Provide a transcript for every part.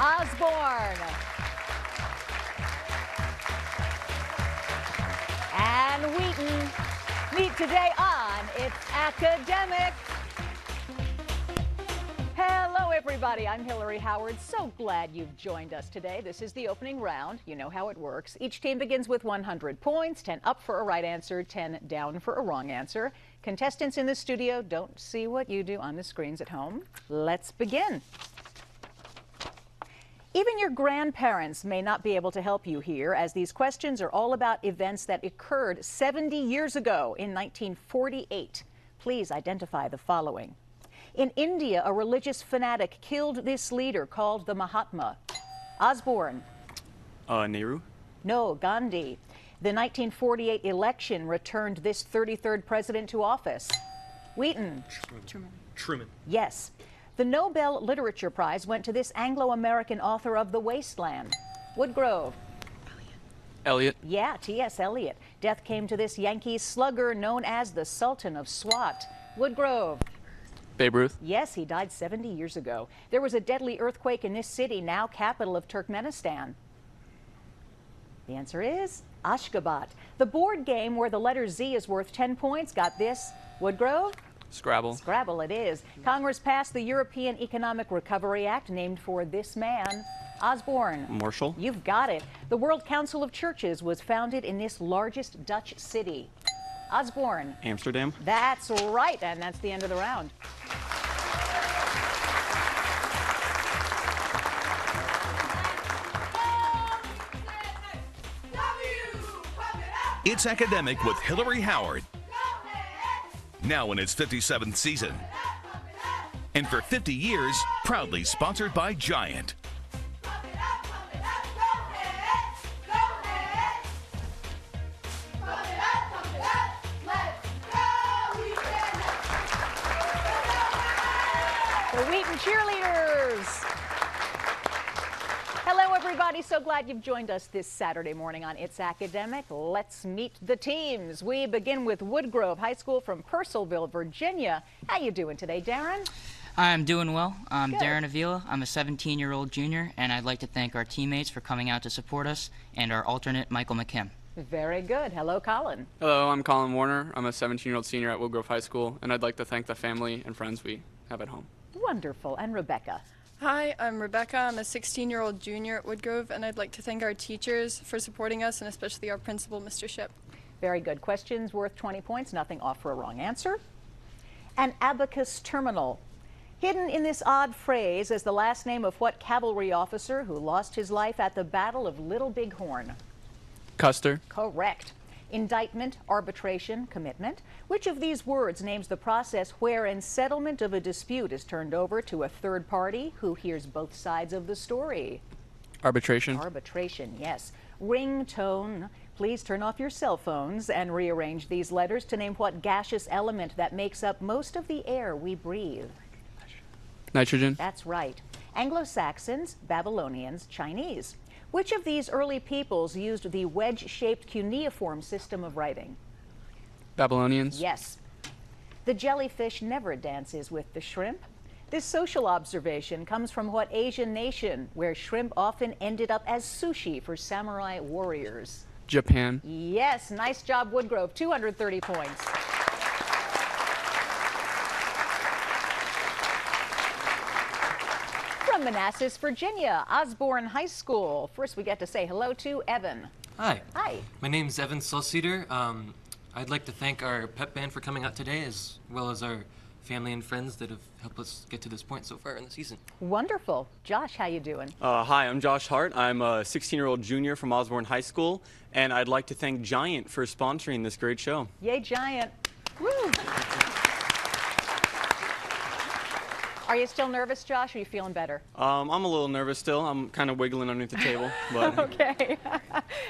Osborne. And Wheaton meet today on It's Academic. Hello, everybody. I'm Hillary Howard. So glad you've joined us today. This is the opening round. You know how it works. Each team begins with 100 points, 10 up for a right answer, 10 down for a wrong answer. Contestants in the studio don't see what you do on the screens at home. Let's begin. Even your grandparents may not be able to help you here, as these questions are all about events that occurred 70 years ago in 1948. Please identify the following. In India, a religious fanatic killed this leader called the Mahatma. Osborne. Nehru? No, Gandhi. The 1948 election returned this 33rd president to office. Wheaton. Truman. Yes. The Nobel Literature Prize went to this Anglo-American author of The Wasteland. Woodgrove. Eliot. Yeah, T.S. Eliot. Death came to this Yankee slugger known as the Sultan of Swat. Woodgrove. Babe Ruth. Yes, he died 70 years ago. There was a deadly earthquake in this city, now capital of Turkmenistan. The answer is Ashgabat. The board game where the letter Z is worth 10 points got this. Woodgrove? Scrabble. Scrabble it is. Congress passed the European Economic Recovery Act, named for this man. Osborne. Marshall. You've got it. The World Council of Churches was founded in this largest Dutch city. Osborne. Amsterdam. That's right, and that's the end of the round. It's Academic with Hillary Howard. Now in its 57th season. And for 50 years, proudly sponsored by Giant. The Wheaton cheerleaders. Hello, everybody. So glad you've joined us this Saturday morning on It's Academic. Let's meet the teams. We begin with Woodgrove High School from Purcellville, Virginia. How you doing today, Darren? I'm doing well. I'm Good. Darren Avila. I'm a 17-year-old junior, and I'd like to thank our teammates for coming out to support us and our alternate, Michael McKim. Very good. Hello, Colin. Hello, I'm Colin Warner. I'm a 17-year-old senior at Woodgrove High School, and I'd like to thank the family and friends we have at home. Wonderful. And Rebecca. Hi, I'm Rebecca. I'm a 16-year-old junior at Woodgrove, and I'd like to thank our teachers for supporting us, and especially our principal, Mr. Ship. Very good. Questions worth 20 points. Nothing off for a wrong answer. An abacus terminal. Hidden in this odd phrase is the last name of what cavalry officer who lost his life at the Battle of Little Bighorn? Custer. Correct. Indictment, arbitration, commitment. Which of these words names the process wherein settlement of a dispute is turned over to a third party who hears both sides of the story? Arbitration. Arbitration, yes. Ringtone. Please turn off your cell phones and rearrange these letters to name what gaseous element that makes up most of the air we breathe. Nitrogen. That's right. Anglo-Saxons, Babylonians, Chinese. Which of these early peoples used the wedge-shaped cuneiform system of writing? Babylonians. Yes. The jellyfish never dances with the shrimp. This social observation comes from what Asian nation where shrimp often ended up as sushi for samurai warriors? Japan. Yes, nice job, Woodgrove. 230 points. From Manassas, Virginia, Osborne High School. First, we get to say hello to Evan. Hi. Hi. My name's Evan Sulceder. I'd like to thank our pep band for coming out today, as well as our family and friends that have helped us get to this point so far in the season. Wonderful. Josh, how you doing? Hi, I'm Josh Hart. I'm a 16-year-old junior from Osborne High School, and I'd like to thank Giant for sponsoring this great show. Yay, Giant. Woo. Are you still nervous, Josh, or are you feeling better? I'm a little nervous still. I'm kind of wiggling underneath the table. But Okay.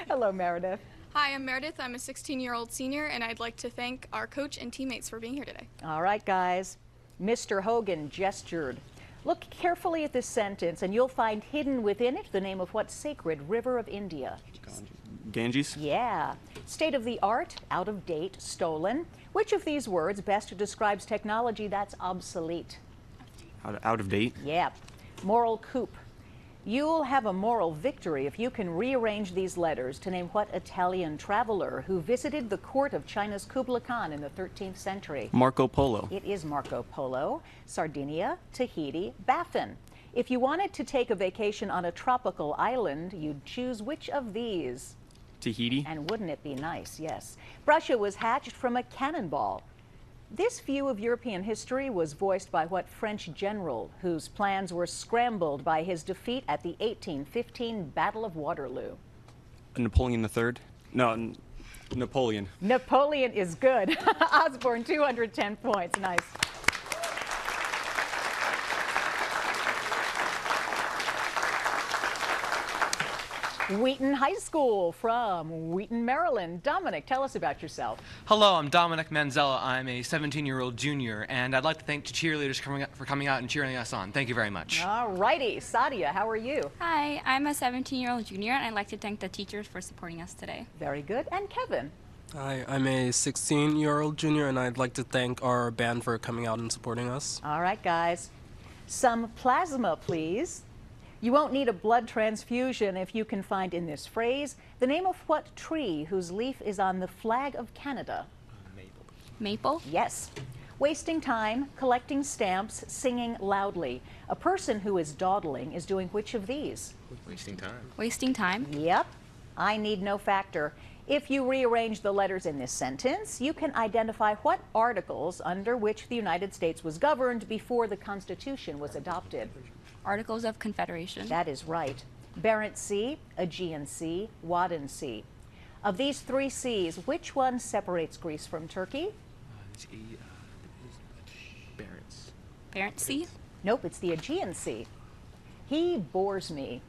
Hello, Meredith. Hi, I'm Meredith. I'm a 16-year-old senior, and I'd like to thank our coach and teammates for being here today. All right, guys. Mr. Hogan gestured. Look carefully at this sentence, and you'll find hidden within it the name of what sacred river of India? Ganges? Yeah. State of the art, out of date, stolen. Which of these words best describes technology that's obsolete? Out of date? Yeah. Moral coup. You'll have a moral victory if you can rearrange these letters to name what Italian traveler who visited the court of China's Kublai Khan in the 13th century. Marco Polo. It is Marco Polo. Sardinia, Tahiti, Baffin. If you wanted to take a vacation on a tropical island, you'd choose which of these? Tahiti. And wouldn't it be nice? Yes. Prussia was hatched from a cannonball. This view of European history was voiced by what French general whose plans were scrambled by his defeat at the 1815 Battle of Waterloo? Napoleon III? No, Napoleon. Napoleon is good. Osborne, 210 points. Nice. Wheaton High School from Wheaton, Maryland. Dominic, tell us about yourself. Hello, I'm Dominic Manzella. I'm a 17-year-old junior, and I'd like to thank the cheerleaders for coming out and cheering us on. Thank you very much. All righty. Sadia, how are you? Hi, I'm a 17-year-old junior, and I'd like to thank the teachers for supporting us today. Very good. And Kevin? Hi, I'm a 16-year-old junior, and I'd like to thank our band for coming out and supporting us. All right, guys. Some plasma, please. You won't need a blood transfusion if you can find in this phrase the name of what tree whose leaf is on the flag of Canada? Maple. Maple? Yes. Wasting time, collecting stamps, singing loudly. A person who is dawdling is doing which of these? Wasting time. Wasting time? Yep. I need no factor. If you rearrange the letters in this sentence, you can identify what articles under which the United States was governed before the Constitution was adopted. Articles of Confederation. That is right. Barents Sea, Aegean Sea, Wadden Sea. Of these three seas, which one separates Greece from Turkey? Barents. Barents Sea? Nope, it's the Aegean Sea. He bores me.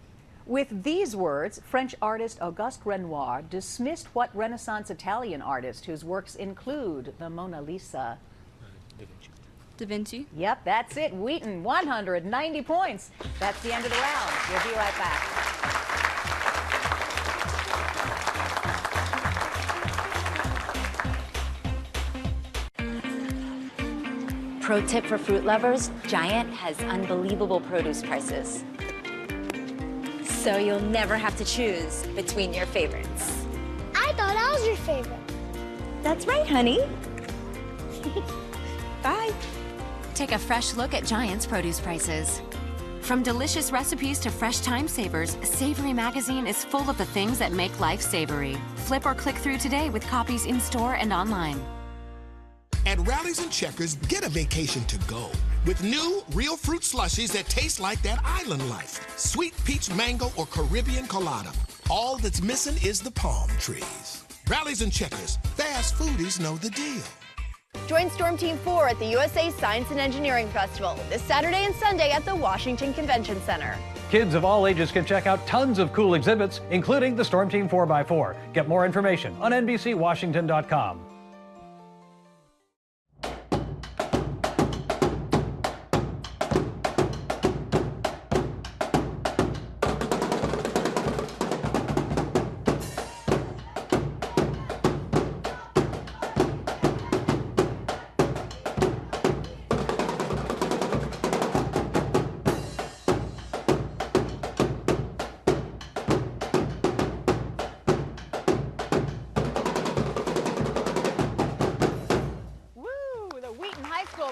With these words, French artist Auguste Renoir dismissed what Renaissance Italian artist whose works include the Mona Lisa? Da Vinci. Yep, that's it. Wheaton, 190 points. That's the end of the round. We'll be right back. Pro tip for fruit lovers, Giant has unbelievable produce prices. So you'll never have to choose between your favorites. I thought I was your favorite. That's right, honey. Bye. Take a fresh look at Giant's produce prices. From delicious recipes to fresh time savers, Savory Magazine is full of the things that make life savory. Flip or click through today with copies in-store and online. At Rallies and Checkers, get a vacation to go with new real fruit slushies that taste like that island life. Sweet peach mango or Caribbean colada. All that's missing is the palm trees. Rallies and Checkers, fast foodies know the deal. Join Storm Team 4 at the USA Science and Engineering Festival this Saturday and Sunday at the Washington Convention Center. Kids of all ages can check out tons of cool exhibits, including the Storm Team 4x4. Get more information on NBCWashington.com.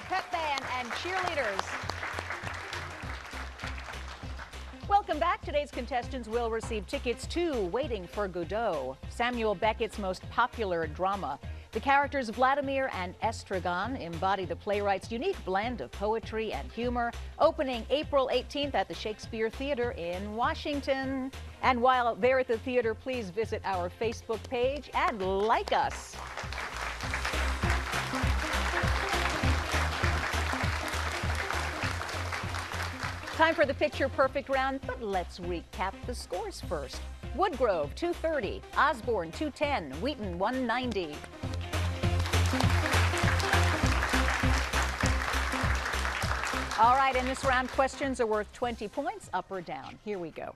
Pep band and cheerleaders. Welcome back. Today's contestants will receive tickets to Waiting for Godot, Samuel Beckett's most popular drama. The characters Vladimir and Estragon embody the playwright's unique blend of poetry and humor, opening April 18th at the Shakespeare Theater in Washington. And while they're at the theater, please visit our Facebook page and like us. Time for the Picture Perfect round, but let's recap the scores first. Woodgrove, 230. Osborne, 210. Wheaton, 190. All right, in this round, questions are worth 20 points, up or down. Here we go.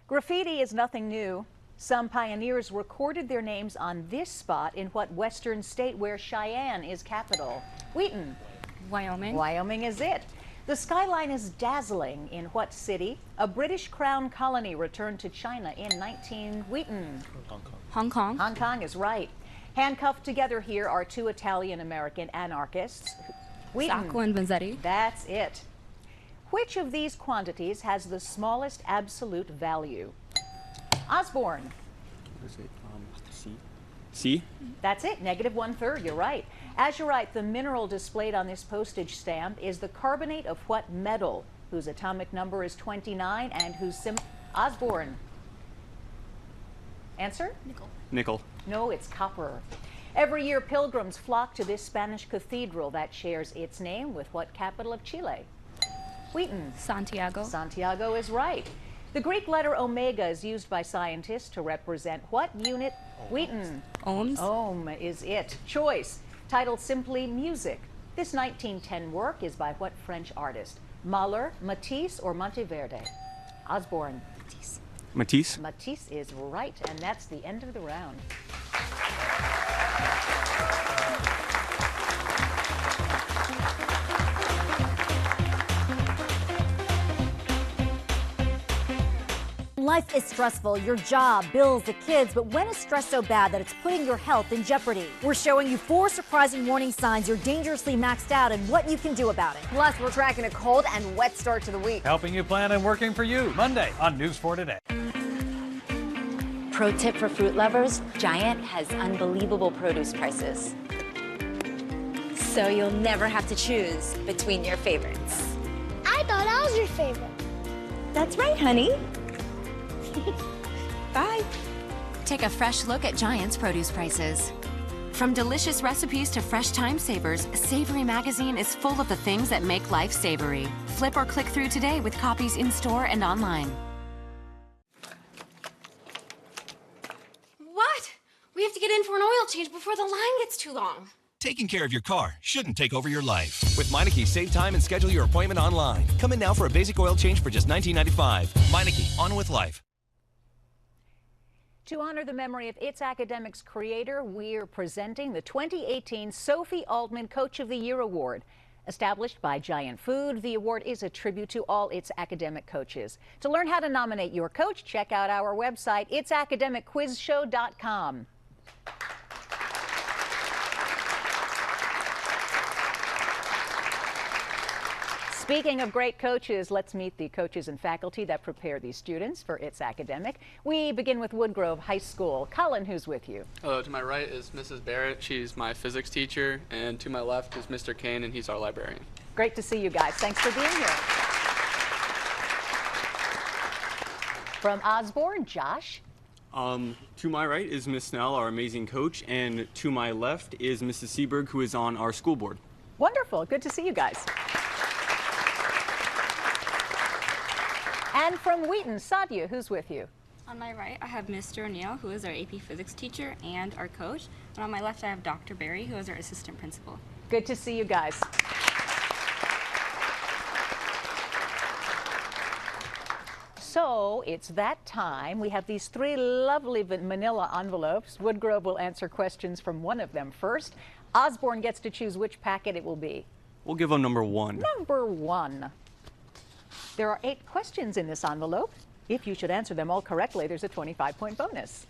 Graffiti is nothing new. Some pioneers recorded their names on this spot in what western state where Cheyenne is capital? Wheaton. Wyoming. Wyoming is it. The skyline is dazzling in what city? A British crown colony returned to China in Wheaton. Hong Kong. Hong Kong is right. Handcuffed together here are two Italian-American anarchists. Wheaton. Sacco and Vanzetti. That's it. Which of these quantities has the smallest absolute value? Osborne. What is it? C? That's it, -1/3, you're right. As you're right, the mineral displayed on this postage stamp is the carbonate of what metal, whose atomic number is 29 and whose Osborne. Answer? Nickel. No, it's copper. Every year, pilgrims flock to this Spanish cathedral that shares its name with what capital of Chile? Wheaton. Santiago. Santiago is right. The Greek letter omega is used by scientists to represent what unit? Wheaton. Ohms. Ohm is it. Choice. Titled simply Music. This 1910 work is by what French artist? Mahler, Matisse, or Monteverde? Osborne. Matisse. Matisse is right, and that's the end of the round. Life is stressful, your job, bills, the kids, but when is stress so bad that it's putting your health in jeopardy? We're showing you 4 surprising warning signs you're dangerously maxed out and what you can do about it. Plus, we're tracking a cold and wet start to the week. Helping you plan and working for you, Monday on News 4 Today. Pro tip for fruit lovers, Giant has unbelievable produce prices. So you'll never have to choose between your favorites. I thought I was your favorite. That's right, honey. Bye. Take a fresh look at Giant's produce prices. From delicious recipes to fresh time savers, Savory Magazine is full of the things that make life savory. Flip or click through today with copies in store and online. What? We have to get in for an oil change before the line gets too long. Taking care of your car shouldn't take over your life. With Meineke, save time and schedule your appointment online. Come in now for a basic oil change for just $19.95. Meineke, on with life. To honor the memory of its academics creator, we're presenting the 2018 Sophie Altman Coach of the Year Award. Established by Giant Food, the award is a tribute to all its academic coaches. To learn how to nominate your coach, check out our website, itsacademicquizshow.com. Speaking of great coaches, let's meet the coaches and faculty that prepare these students for It's Academic. We begin with Woodgrove High School. Colin, who's with you? Hello, to my right is Mrs. Barrett. She's my physics teacher. And to my left is Mr. Kane, and he's our librarian. Great to see you guys. Thanks for being here. From Osborne, Josh. To my right is Miss Snell, our amazing coach, and to my left is Mrs. Seberg, who is on our school board. Wonderful. Good to see you guys. And from Wheaton, Sadia, who's with you? On my right, I have Mr. O'Neill, who is our AP Physics teacher and our coach. And on my left, I have Dr. Barry, who is our assistant principal. Good to see you guys. So it's that time. We have these 3 lovely manila envelopes. Woodgrove will answer questions from one of them first. Osborne gets to choose which packet it will be. We'll give them number 1. Number 1. There are 8 questions in this envelope. If you should answer them all correctly, there's a 25-point bonus.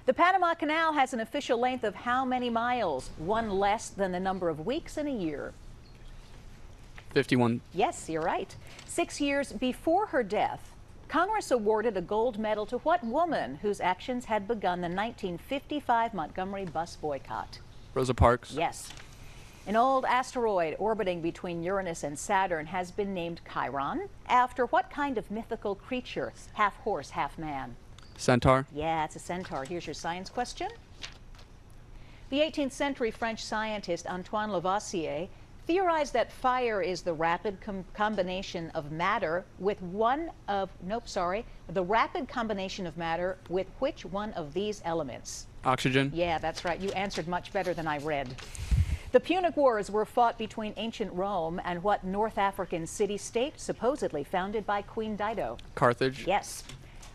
The Panama Canal has an official length of how many miles? 1 less than the number of weeks in a year. 51. Yes, you're right. 6 years before her death, Congress awarded a gold medal to what woman whose actions had begun the 1955 Montgomery bus boycott? Rosa Parks. Yes. An old asteroid orbiting between Uranus and Saturn has been named Chiron after what kind of mythical creature? Half horse, half man. Centaur. Yeah, it's a centaur. Here's your science question. The 18th century French scientist Antoine Lavoisier theorized that fire is the rapid combination of matter with the rapid combination of matter with which one of these elements? Oxygen. Yeah, that's right. You answered much better than I read. The Punic Wars were fought between ancient Rome and what North African city-state supposedly founded by Queen Dido? Carthage. Yes.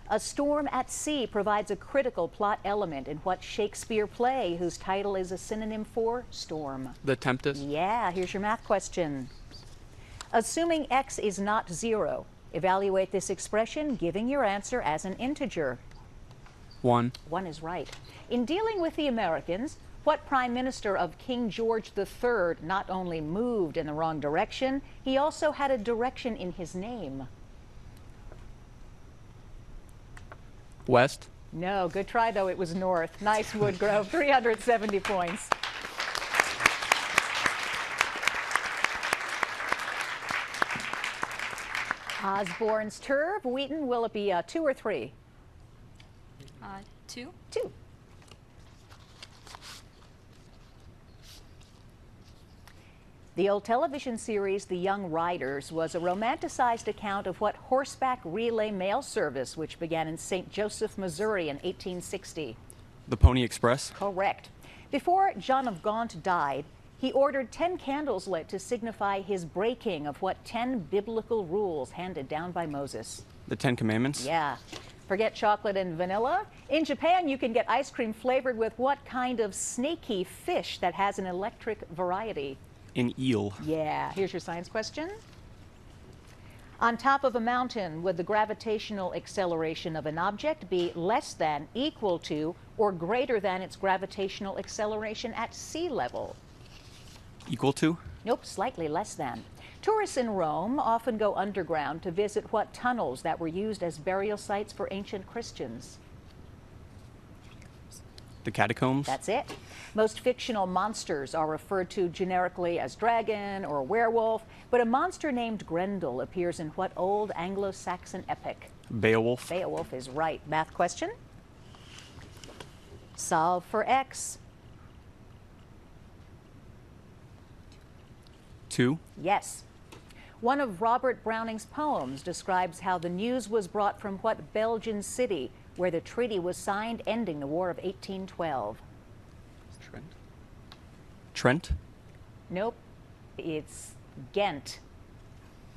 A storm at sea provides a critical plot element in what Shakespeare play whose title is a synonym for storm? The Tempest. Yeah, here's your math question. Assuming x is not 0, evaluate this expression, giving your answer as an integer. 1. 1 is right. In dealing with the Americans, what Prime Minister of King George III not only moved in the wrong direction, he also had a direction in his name? West. No, good try though, it was north. Nice, Woodgrove, 370 points. Osborne's turf. Wheaton, will it be 2 or 3? 2. 2. The old television series The Young Riders was a romanticized account of what horseback relay mail service which began in St. Joseph, Missouri in 1860. The Pony Express? Correct. Before John of Gaunt died, he ordered 10 candles lit to signify his breaking of what 10 biblical rules handed down by Moses. The 10 Commandments? Yeah. Forget chocolate and vanilla. In Japan, you can get ice cream flavored with what kind of snaky fish that has an electric variety? An eel. Yeah. Here's your science question. On top of a mountain, would the gravitational acceleration of an object be less than, equal to, or greater than its gravitational acceleration at sea level? Equal to? Nope, slightly less than. Tourists in Rome often go underground to visit what tunnels that were used as burial sites for ancient Christians? The catacombs? That's it. Most fictional monsters are referred to generically as dragon or werewolf, but a monster named Grendel appears in what old Anglo-Saxon epic? Beowulf. Beowulf is right. Math question? Solve for x. 2. Yes. One of Robert Browning's poems describes how the news was brought from what Belgian city where the treaty was signed ending the War of 1812. Trent? Nope, it's Ghent.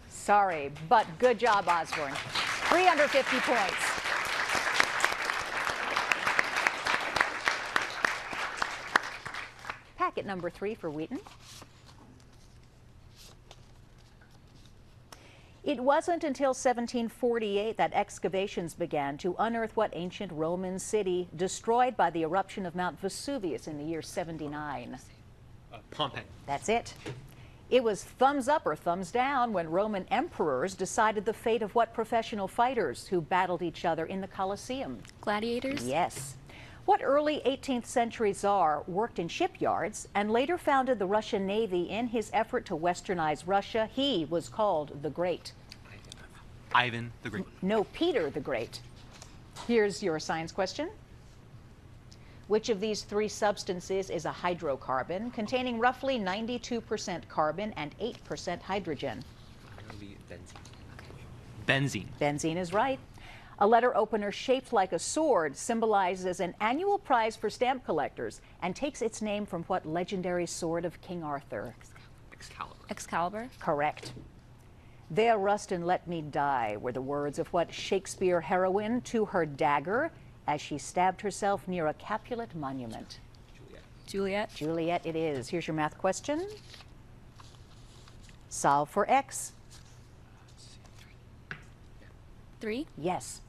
Sorry, but good job, Osborne. 350 points. Packet number 3 for Wheaton. It wasn't until 1748 that excavations began to unearth what ancient Roman city destroyed by the eruption of Mount Vesuvius in the year 79. Pompeii. That's it. It was thumbs up or thumbs down when Roman emperors decided the fate of what professional fighters who battled each other in the Colosseum? Gladiators? Yes. What early 18th century czar worked in shipyards and later founded the Russian Navy in his effort to westernize Russia? He was called the Great. Ivan the Great. No, Peter the Great. Here's your science question. Which of these 3 substances is a hydrocarbon containing roughly 92% carbon and 8% hydrogen? Benzene. Benzene is right. A letter opener shaped like a sword symbolizes an annual prize for stamp collectors and takes its name from what legendary sword of King Arthur? Excalibur. Excalibur? Correct. There rust and let me die were the words of what Shakespeare heroine to her dagger as she stabbed herself near a Capulet monument? Juliet. Juliet it is. Here's your math question. Solve for x. 3? Yes.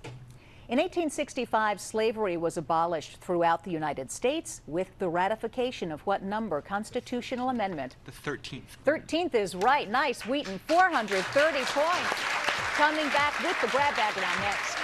In 1865, slavery was abolished throughout the United States with the ratification of what number constitutional amendment? The 13th. 13th is right. Nice, Wheaton. 430 points. Coming back with the grab bag round next.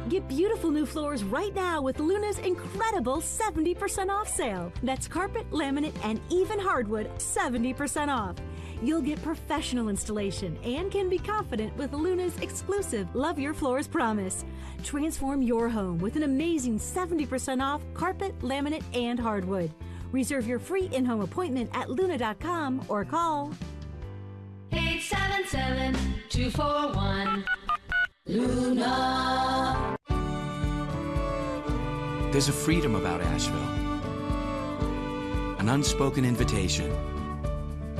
Get beautiful new floors right now with Luna's incredible 70% off sale. That's carpet, laminate, and even hardwood 70% off. You'll get professional installation and can be confident with Luna's exclusive Love Your Floors promise. Transform your home with an amazing 70% off carpet, laminate, and hardwood. Reserve your free in-home appointment at luna.com or call 877-241 Luna. There's a freedom about Asheville, an unspoken invitation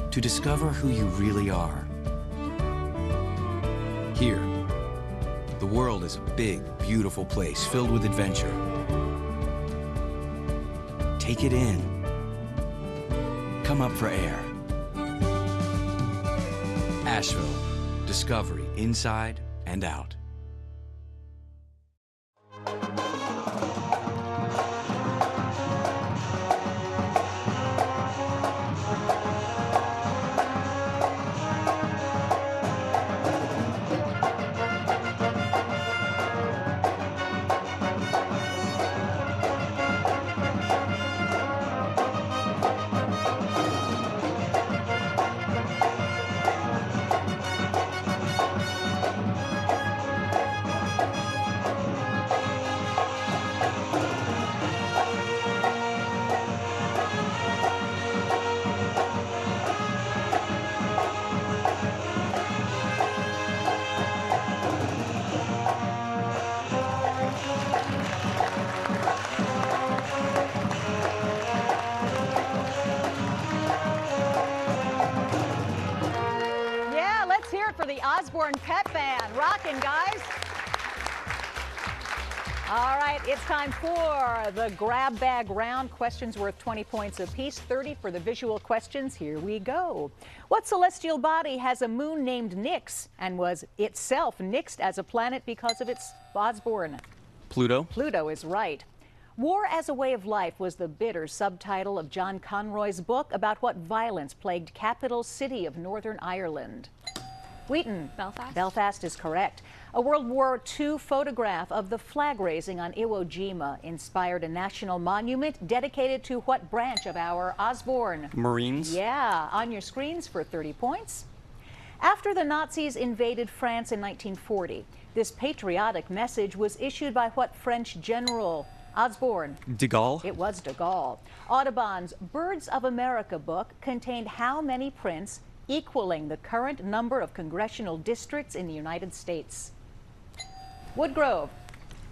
to discover who you really are. Here, the world is a big, beautiful place filled with adventure. Take it in. Come up for air. Asheville. Discovery inside and out. For the Osborne Pep Band. Rockin', guys. All right, it's time for the grab bag round. Questions worth 20 points apiece, 30 for the visual questions. Here we go. What celestial body has a moon named Nix and was itself nixed as a planet because of its Osborne? Pluto. Pluto is right. War as a Way of Life was the bitter subtitle of John Conroy's book about what violence plagued capital city of Northern Ireland. Wheaton. Belfast. Belfast is correct. A World War II photograph of the flag raising on Iwo Jima inspired a national monument dedicated to what branch of our Osborne? Marines. Yeah, on your screens for 30 points. After the Nazis invaded France in 1940, this patriotic message was issued by what French general? Osborne. De Gaulle. It was de Gaulle. Audubon's Birds of America book contained how many prints, equaling the current number of congressional districts in the United States? Woodgrove.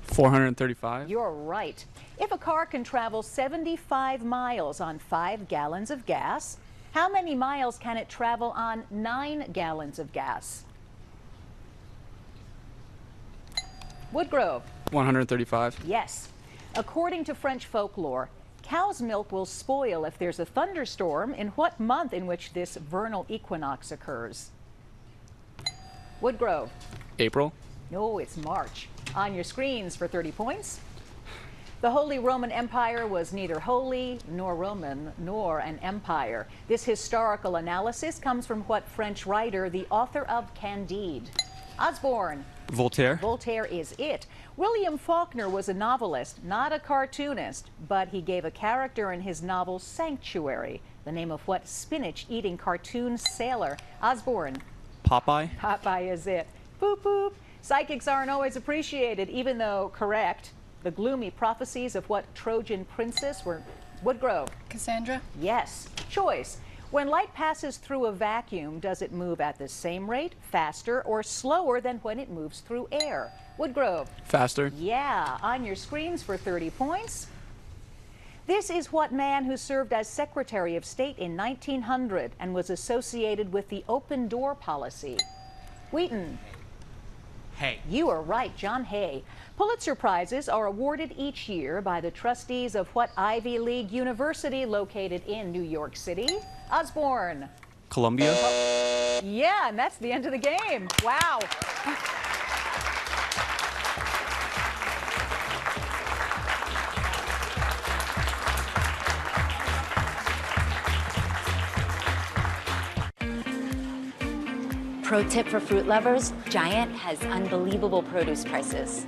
435. You're right. If a car can travel 75 miles on 5 gallons of gas, how many miles can it travel on 9 gallons of gas? Woodgrove. 135. Yes. According to French folklore, cow's milk will spoil if there's a thunderstorm in what month in which this vernal equinox occurs? Woodgrove. April. No, it's March. On your screens for 30 points. The Holy Roman Empire was neither holy nor Roman nor an empire. This historical analysis comes from what French writer, the author of Candide? Osborne. Voltaire. Voltaire is it. William Faulkner was a novelist, not a cartoonist, but he gave a character in his novel Sanctuary the name of what spinach-eating cartoon sailor? Osborne. Popeye. Popeye is it. Boop, boop. Psychics aren't always appreciated, even though correct. The gloomy prophecies of what Trojan princess were? Woodgrove. Cassandra. Yes. Choice. When light passes through a vacuum, does it move at the same rate, faster, or slower than when it moves through air? Woodgrove. Faster. Yeah, on your screens for 30 points. This is what man who served as Secretary of State in 1900 and was associated with the open door policy? Wheaton. Hay. You are right, John Hay. Pulitzer Prizes are awarded each year by the trustees of what Ivy League university located in New York City? Osborne. Columbia. Yeah, and that's the end of the game. Wow. Pro tip for fruit lovers, Giant has unbelievable produce prices.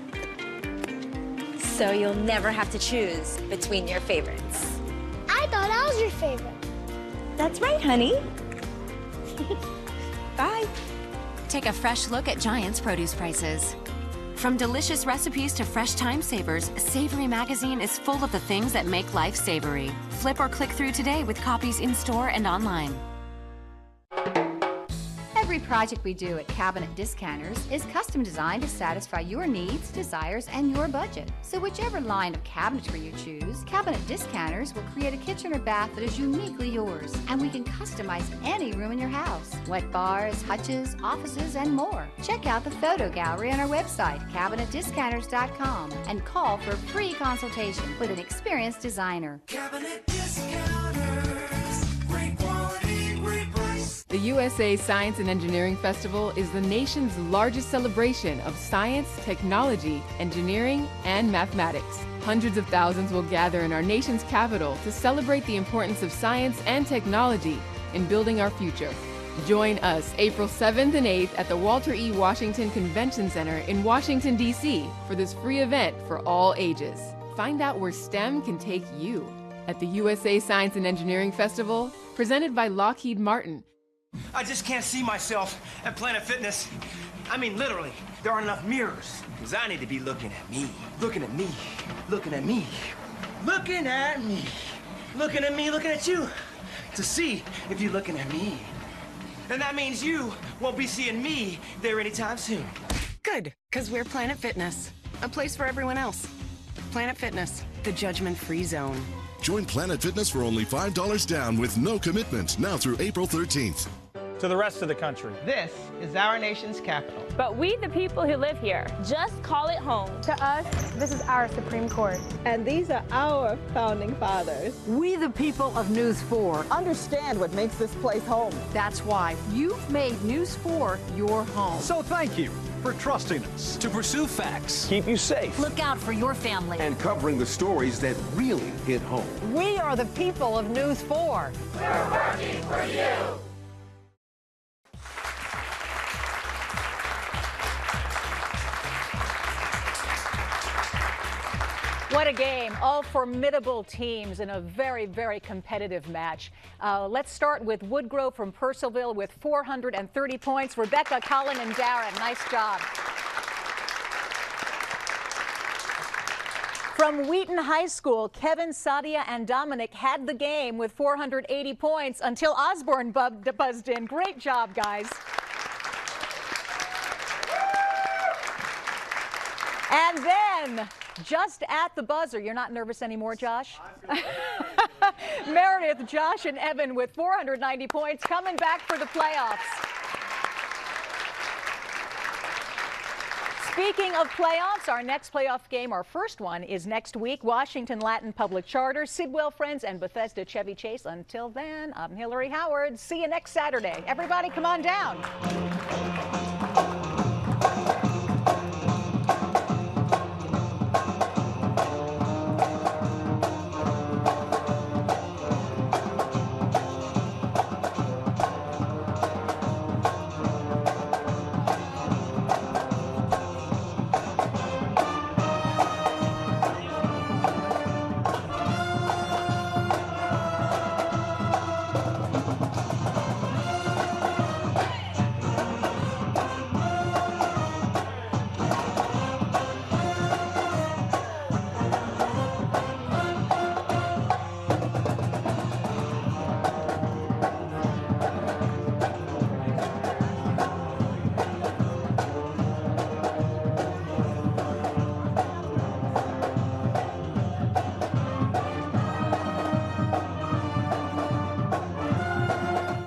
So you'll never have to choose between your favorites. I thought I was your favorite. That's right, honey. Bye. Take a fresh look at Giant's produce prices. From delicious recipes to fresh time savers, Savory Magazine is full of the things that make life savory. Flip or click through today with copies in store and online. Every project we do at Cabinet Discounters is custom designed to satisfy your needs, desires, and your budget. So whichever line of cabinetry you choose, Cabinet Discounters will create a kitchen or bath that is uniquely yours. And we can customize any room in your house. Wet bars, hutches, offices, and more. Check out the photo gallery on our website, CabinetDiscounters.com, and call for a free consultation with an experienced designer. Cabinet Discounters. Great quality, great price. The USA Science and Engineering Festival is the nation's largest celebration of science, technology, engineering, and mathematics. Hundreds of thousands will gather in our nation's capital to celebrate the importance of science and technology in building our future. Join us April 7th and 8th at the Walter E. Washington Convention Center in Washington, D.C. for this free event for all ages. Find out where STEM can take you at the USA Science and Engineering Festival, presented by Lockheed Martin. I just can't see myself at Planet Fitness. I mean, literally, there aren't enough mirrors. Because I need to be looking at me, looking at me, looking at me, looking at me, looking at me, looking at you, to see if you're looking at me. And that means you won't be seeing me there anytime soon. Good, because we're Planet Fitness, a place for everyone else. Planet Fitness, the judgment-free zone. Join Planet Fitness for only $5 down with no commitment now through April 13th. To the rest of the country, This is our nation's capital. But we, the people who live here, just call it home. To us, this is our Supreme Court. And these are our founding fathers. We, the people of News 4, understand what makes this place home. That's why you've made News 4 your home. So thank you for trusting us to pursue facts, keep you safe, look out for your family, and covering the stories that really hit home. We are the people of News 4. We're working for you. What a game. All formidable teams in a very, very competitive match. Let's start with Woodgrove from Purcellville with 430 points. Rebecca, Colin, and Darren, nice job. From Wheaton High School, Kevin, Sadia, and Dominic had the game with 480 points until Osborne buzzed in. Great job, guys. And then, just at the buzzer, you're not nervous anymore, Josh? Meredith, Josh, and Evan with 490 points coming back for the playoffs. Speaking of playoffs, our next playoff game, our first one, is next week. Washington Latin Public Charter, Sidwell Friends, and Bethesda Chevy Chase. Until then, I'm Hillary Howard. See you next Saturday. Everybody come on down.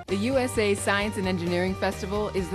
The USA Science and Engineering Festival is the